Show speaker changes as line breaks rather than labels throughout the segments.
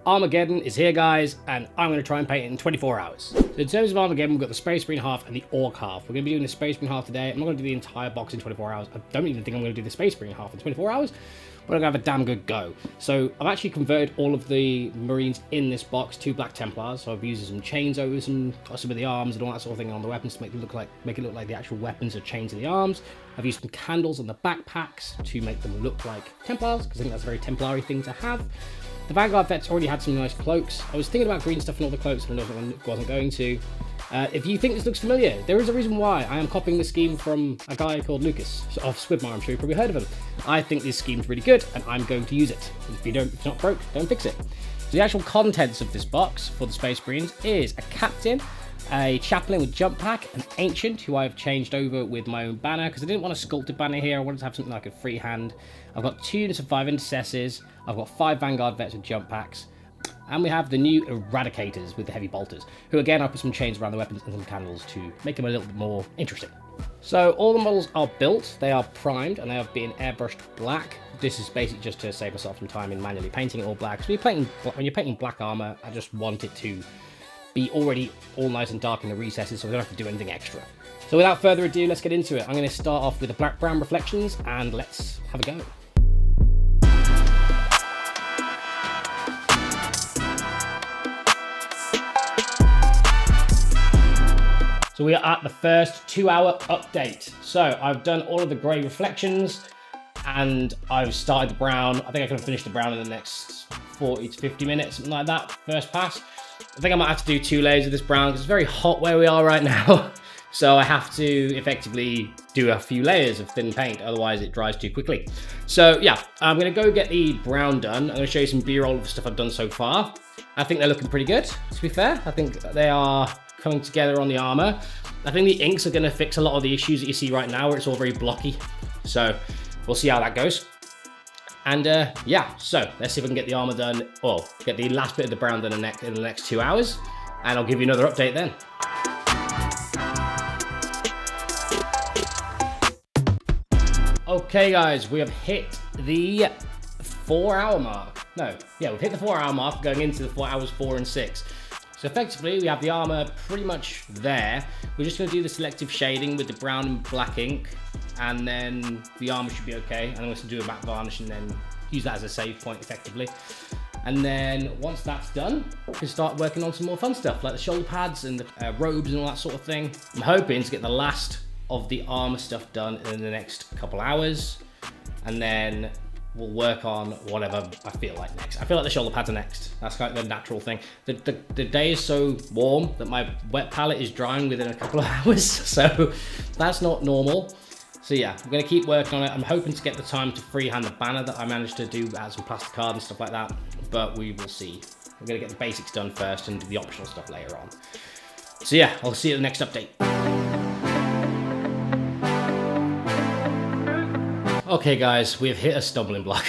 Armageddon is here, guys, and I'm going to try and paint it in 24 hours. So in terms of Armageddon, we've got the Space Marine half and the Orc half. We're going to be doing the Space Marine half today. I'm not going to do the entire box in 24 hours. I don't even think I'm going to do the Space Marine half in 24 hours, but I'm going to have a damn good go. So I've actually converted all of the Marines in this box to Black Templars. So I've used some chains over some of the arms and all that sort of thing on the weapons to make it look like the actual weapons are chains in the arms. I've used some candles on the backpacks to make them look like Templars, because I think that's a very Templary thing to have. The Vanguard vets already had some nice cloaks. I was thinking about green stuff and all the cloaks, and I wasn't going to. If you think this looks familiar, there is a reason why. I am copying this scheme from a guy called Lucas of Squidmar. I'm sure you've probably heard of him. I think this scheme's really good, and I'm going to use it. If it's not broke, don't fix it. So the actual contents of this box for the Space Marines is a captain, a chaplain with jump pack, an ancient who I've changed over with my own banner because I didn't want a sculpted banner here. I wanted to have something like a freehand. I've got 2 units of 5 intercessors. I've got 5 Vanguard vets with jump packs. And we have the new Eradicators with the heavy bolters, who again I put some chains around the weapons and some candles to make them a little bit more interesting. So all the models are built, they are primed, and they have been airbrushed black. This is basically just to save myself some time in manually painting it all black. So when you're painting black armor, I just want it to be already all nice and dark in the recesses, so we don't have to do anything extra. So without further ado, let's get into it. I'm going to start off with the black brown reflections, and let's have a go. So we are at the first 2-hour update. So I've done all of the grey reflections, and I've started the brown. I think I can finish the brown in the next 40 to 50 minutes, something like that, first pass. I think I might have to do 2 layers of this brown because it's very hot where we are right now. So I have to effectively do a few layers of thin paint, otherwise it dries too quickly. So yeah, I'm gonna go get the brown done. I'm gonna show you some B-roll of the stuff I've done so far. I think they're looking pretty good, to be fair. I think they are coming together on the armor. I think the inks are gonna fix a lot of the issues that you see right now where it's all very blocky. So we'll see how that goes. And yeah, so let's see if we can get the armor done, or get the last bit of the brown done in the next 2 hours, and I'll give you another update then. Okay guys, we have hit the 4-hour mark. No, yeah, we've hit the 4-hour mark going into the 4 hours 4 and 6. So effectively, we have the armor pretty much there. We're just gonna do the selective shading with the brown and black ink, and then the armor should be okay. And I'm going to do a matte varnish and then use that as a save point effectively. And then once that's done, we can start working on some more fun stuff like the shoulder pads and the robes and all that sort of thing. I'm hoping to get the last of the armor stuff done in the next couple hours, and then we'll work on whatever I feel like next. I feel like the shoulder pads are next. That's kind of the natural thing. The day is so warm that my wet palette is drying within a couple of hours, so that's not normal. So yeah, I'm gonna keep working on it. I'm hoping to get the time to freehand the banner that I managed to do, add some plastic card and stuff like that, but we will see. I'm gonna get the basics done first and do the optional stuff later on. So yeah, I'll see you at the next update. Okay guys, we have hit a stumbling block.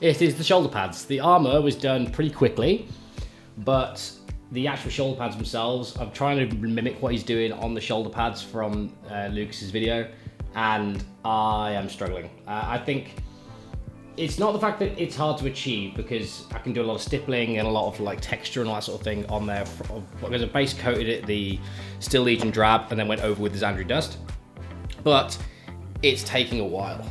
It is the shoulder pads. The armor was done pretty quickly, but the actual shoulder pads themselves, I'm trying to mimic what he's doing on the shoulder pads from Lucas's video, and I am struggling. I think it's not the fact that it's hard to achieve, because I can do a lot of stippling and a lot of like texture and all that sort of thing on there, because I base coated it the Steel Legion drab and then went over with the Xandri Dust, but it's taking a while.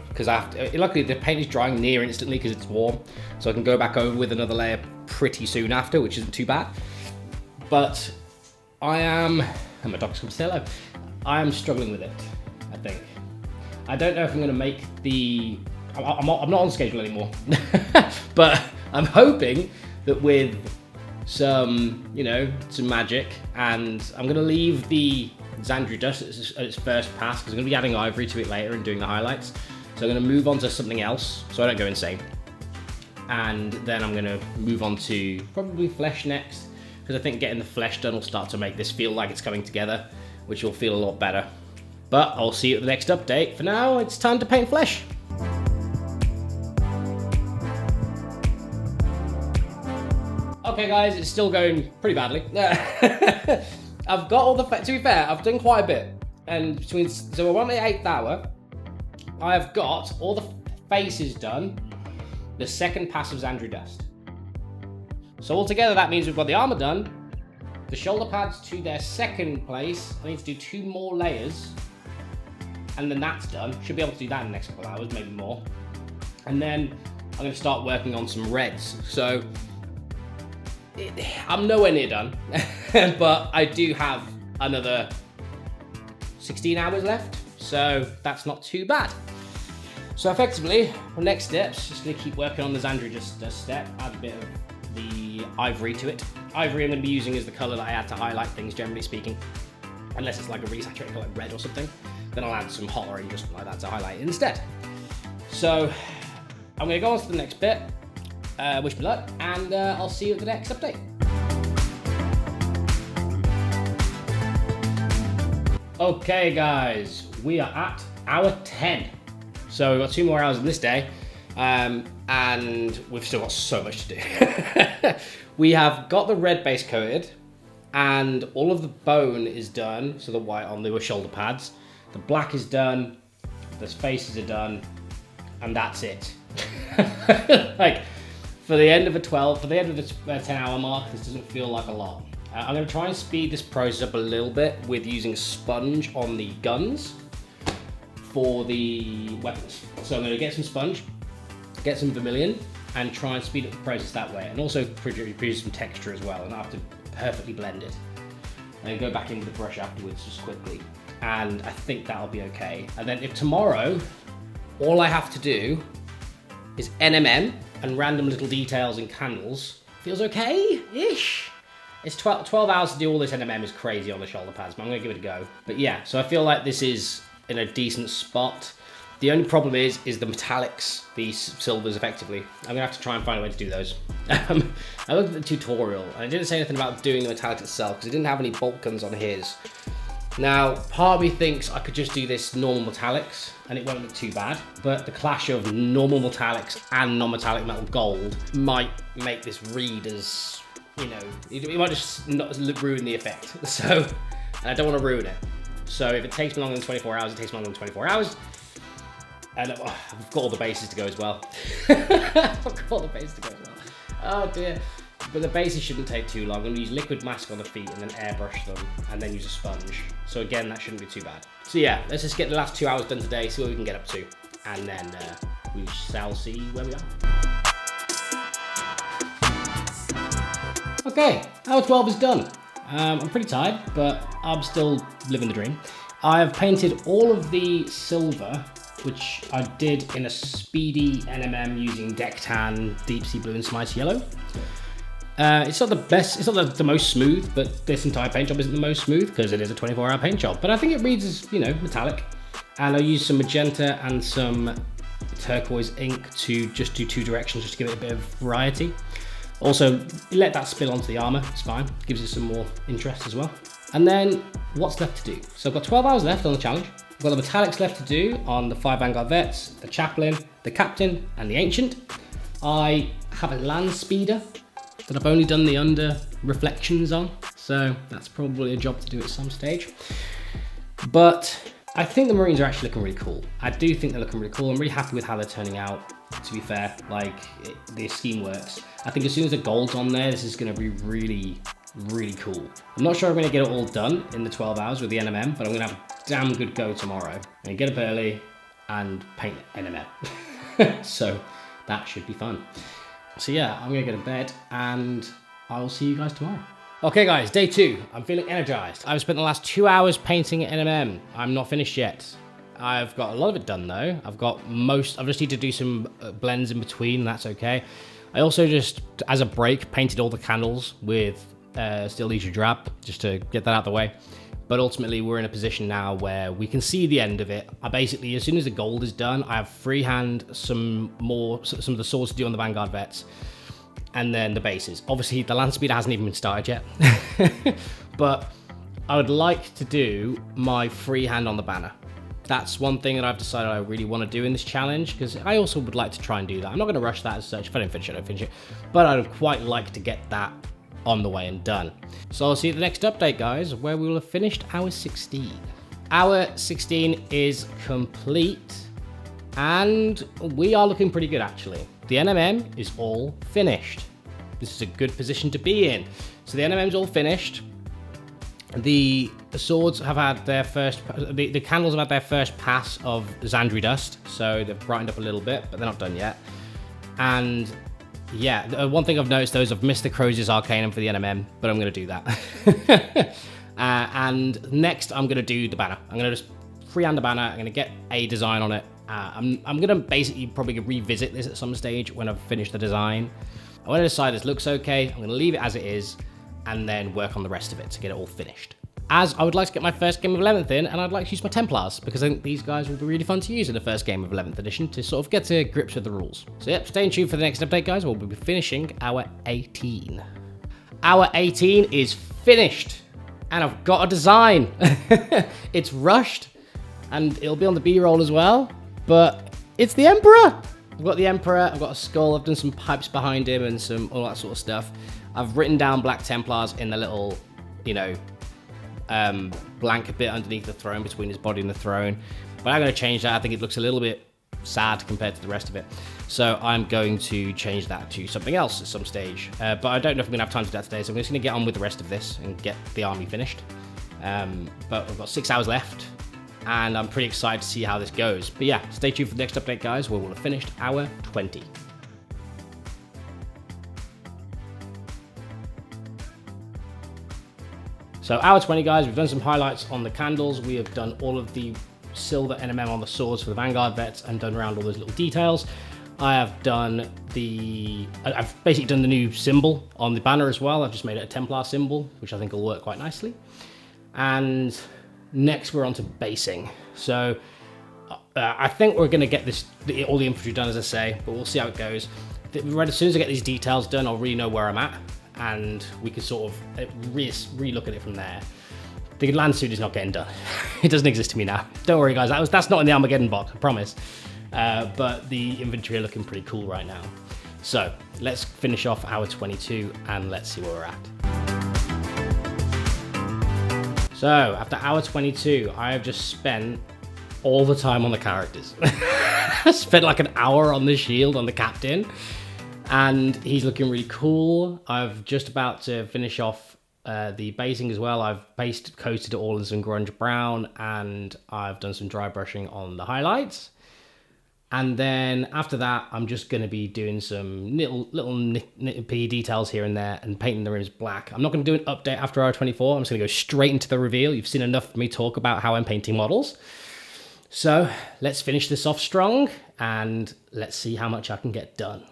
Because luckily the paint is drying near instantly because it's warm, so I can go back over with another layer pretty soon after, which isn't too bad. But and my dog's come to say hello. I am struggling with it, I think. I don't know if I'm going to make I'm not on schedule anymore, but I'm hoping that with some, some magic, and I'm going to leave the Xandri Dust at its first pass because I'm going to be adding ivory to it later and doing the highlights. So I'm going to move on to something else so I don't go insane. And then I'm going to move on to probably flesh next, because I think getting the flesh done will start to make this feel like it's coming together, which will feel a lot better. But I'll see you at the next update. For now, it's time to paint flesh. Okay guys, it's still going pretty badly. I've got all the, to be fair, I've done quite a bit. And so we're on the 8th hour. I've got all the faces done, the second pass of Xandri Dust. So altogether, that means we've got the armor done, the shoulder pads to their second place. I need to do 2 more layers, and then that's done. Should be able to do that in the next couple of hours, maybe more. And then I'm going to start working on some reds. So I'm nowhere near done, but I do have another 16 hours left, so that's not too bad. So effectively, the next step's just going to keep working on the Xandria just a step, add a bit of the ivory to it. Ivory I'm going to be using as the colour that I add to highlight things, generally speaking. Unless it's like a really saturated colour, like red or something, then I'll add some hot orange or something like that to highlight it instead. So I'm going to go on to the next bit, wish me luck, and I'll see you at the next update. Okay guys, we are at hour 10. So we've got 2 more hours in this day, and we've still got so much to do. We have got the red base coated, and all of the bone is done, so the white on the shoulder pads. The black is done, the faces are done, and that's it. Like, for the end of the 10-hour mark, this doesn't feel like a lot. I'm going to try and speed this process up a little bit with using sponge on the guns for the weapons. So I'm going to get some sponge, get some vermilion, and try and speed up the process that way, and also produce some texture as well, and I have to perfectly blend it. And go back into the brush afterwards just quickly, and I think that'll be okay. And then if tomorrow, all I have to do is NMM and random little details and candles, feels okay-ish. It's 12 hours to do all this NMM is crazy on the shoulder pads, but I'm going to give it a go. But yeah, so I feel like this is in a decent spot. The only problem is the metallics, these silvers effectively. I'm going to have to try and find a way to do those. I looked at the tutorial, and it didn't say anything about doing the metallics itself, because it didn't have any bolt guns on his. Now, part of me thinks I could just do this normal metallics, and it won't look too bad, but the clash of normal metallics and non-metallic metal gold might make this read as, you know, it might just not ruin the effect. So, and I don't want to ruin it. So if it takes me longer than 24 hours, it takes me longer than 24 hours. And I've got all the bases to go as well. I've got all the bases to go as well. Oh dear. But the bases shouldn't take too long. I'm going to use liquid mask on the feet and then airbrush them, and then use a sponge. So again, that shouldn't be too bad. So yeah, let's just get the last 2 hours done today, see what we can get up to. And then we shall see where we are. Okay, hour 12 is done. I'm pretty tired, but I'm still living the dream. I've painted all of the silver, which I did in a speedy NMM using Deck Tan, Deep Sea Blue, and Smite Yellow. It's not the best, it's not the most smooth, but this entire paint job isn't the most smooth because it is a 24-hour paint job. But I think it reads as, you know, metallic. And I used some magenta and some turquoise ink to just do 2 directions, just to give it a bit of variety. Also, let that spill onto the armor, it's fine. Gives it some more interest as well. And then, what's left to do? So I've got 12 hours left on the challenge. I've got the metallics left to do on the 5 Vanguard Vets, the Chaplain, the Captain, and the Ancient. I have a land speeder that I've only done the under reflections on, so that's probably a job to do at some stage. But I think the Marines are actually looking really cool. I do think they're looking really cool. I'm really happy with how they're turning out, to be fair. Like, the scheme works. I think as soon as the gold's on there, this is going to be really, really cool. I'm not sure I'm going to get it all done in the 12 hours with the NMM, but I'm going to have a damn good go tomorrow. I'm going to get up early and paint NMM. So that should be fun. So yeah, I'm going to go to bed and I will see you guys tomorrow. Okay guys, day 2. I'm feeling energized. I've spent the last 2 hours painting NMM. I'm not finished yet. I've got a lot of it done though. I just need to do some blends in between, that's okay. I also just, as a break, painted all the candles with Steel Leisure Drab, just to get that out of the way. But ultimately, we're in a position now where we can see the end of it. I basically, as soon as the gold is done, I have freehand some of the swords to do on the Vanguard Vets, and then the bases. Obviously, the land speeder hasn't even been started yet, but I would like to do my freehand on the banner. That's one thing that I've decided I really want to do in this challenge, because I also would like to try and do that. I'm not going to rush that as such. If I don't finish it, I don't finish it. But I would quite like to get that on the way and done. So I'll see you at the next update, guys, where we will have finished hour 16. Hour 16 is complete, and we are looking pretty good, actually. The NMM is all finished. This is a good position to be in. So the NMM's all finished. The swords have had their first, the candles have had their first pass of Xandri dust, so they've brightened up a little bit, but they're not done yet. And yeah, one thing I've noticed though is I've missed the Crozius Arcanum for the NMM, but I'm going to do that. And next I'm going to do the banner. I'm going to just freehand the banner. I'm going to get a design on it. I'm going to basically probably revisit this at some stage when I've finished the design. I want to decide this looks okay. I'm going to leave it as it is and then work on the rest of it to get it all finished. As I would like to get my first game of 11th in, and I'd like to use my Templars, because I think these guys will be really fun to use in the first game of 11th edition to sort of get to grips with the rules. So yep, stay tuned for the next update, guys. We'll be finishing our 18. Our 18 is finished, and I've got a design. It's rushed, and it'll be on the B-roll as well, but it's the Emperor. I've got the Emperor, I've got a skull, I've done some pipes behind him and all that sort of stuff. I've written down Black Templars in the little, you know, blank bit underneath the throne, between his body and the throne. But I'm going to change that. I think it looks a little bit sad compared to the rest of it. So I'm going to change that to something else at some stage. But I don't know if I'm going to have time to do that today, so I'm just going to get on with the rest of this and get the army finished. But we've got 6 hours left, and I'm pretty excited to see how this goes. But yeah, stay tuned for the next update, guys, where we'll have finished hour 20. So hour 20, guys, we've done some highlights on the candles. We have done all of the silver NMM on the swords for the Vanguard vets and done around all those little details. I've basically done the new symbol on the banner as well. I've just made it a Templar symbol, which I think will work quite nicely. And next we're on to basing. So I think we're going to get all the infantry done, as I say, but we'll see how it goes. As soon as I get these details done, I'll really know where I'm at, and we can sort of re-look at it from there. The land suit is not getting done. It doesn't exist to me now. Don't worry, guys. That's not in the Armageddon box, I promise. But the infantry are looking pretty cool right now. So let's finish off hour 22 and let's see where we're at. So after hour 22, I have just spent all the time on the characters. I spent like an hour on the shield on the captain, and he's looking really cool. I've just about to finish off the basing as well. I've coated it all in some grunge brown, and I've done some dry brushing on the highlights. And then after that, I'm just going to be doing some little nitty details here and there and painting the rims black. I'm not going to do an update after hour 24. I'm just going to go straight into the reveal. You've seen enough of me talk about how I'm painting models. So let's finish this off strong and let's see how much I can get done.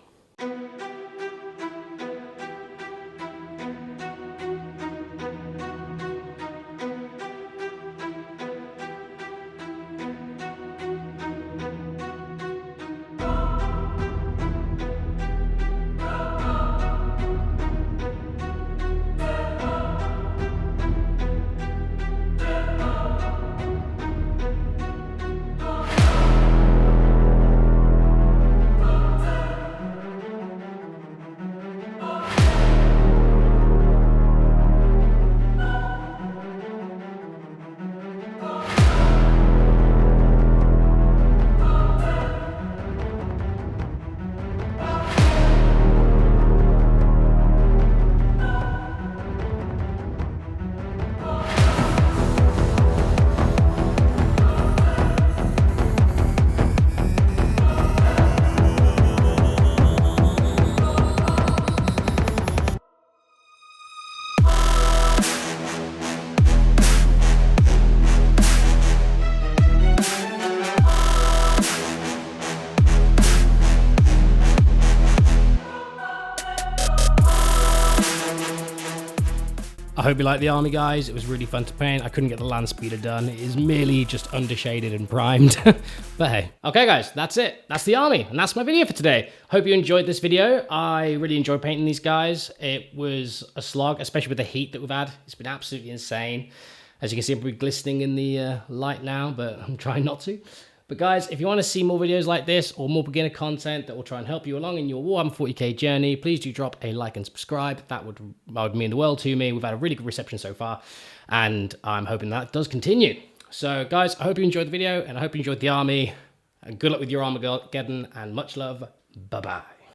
I hope you like the army, guys. It was really fun to paint. I couldn't get the land speeder done. It is merely just undershaded and primed. But hey. Okay, guys, that's it. That's the army, and that's my video for today. Hope you enjoyed this video. I really enjoyed painting these guys. It was a slog, especially with the heat that we've had. It's been absolutely insane. As you can see, I'm probably glistening in the light now, but I'm trying not to. But guys, if you want to see more videos like this or more beginner content that will try and help you along in your Warhammer 40k journey, please do drop a like and subscribe. That would mean the world to me. We've had a really good reception so far, and I'm hoping that does continue. So guys, I hope you enjoyed the video, and I hope you enjoyed the army. And good luck with your Armageddon, and much love. Bye-bye.